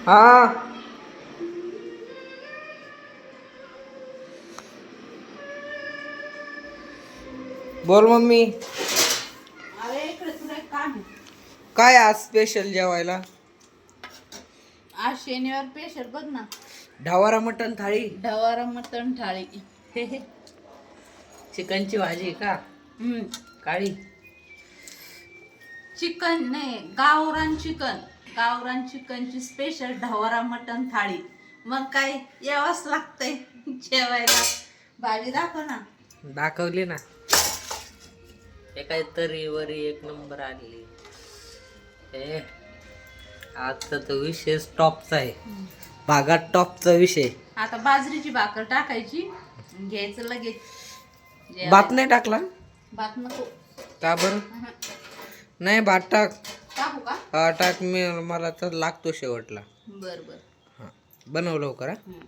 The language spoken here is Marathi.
हा बोल मम्मी. अरे इकडे तुला एक काम आहे. काय आज स्पेशल जेवायला? आज शनिवार पेशल बघ ना. ढवारा मटण थाळी. ढवारा मटण थाळी. चिकनची भाजी का? काळी. चिकन नाही, गावरान चिकन. गावरान चिकनची स्पेशल ढवारा मटण थाळी. मग काय यावंच लागतंय जेवायला. भाजी दाखव ना. दाखवली ना. हे काय तरी वरी एक नंबर आली. हे आजचा तो विषय टॉपचा आहे. भागात टॉपचा विषय. आता बाजरीची भाकर टाकायची, घ्यायचं लगेच जेवायला. भात नाही टाकला? भात नको. का बरं? नाही भात टाक. टाकू का? हा टाक. मला तर लागतो शेवटला. बर बर. हा बनव लवकर. हा.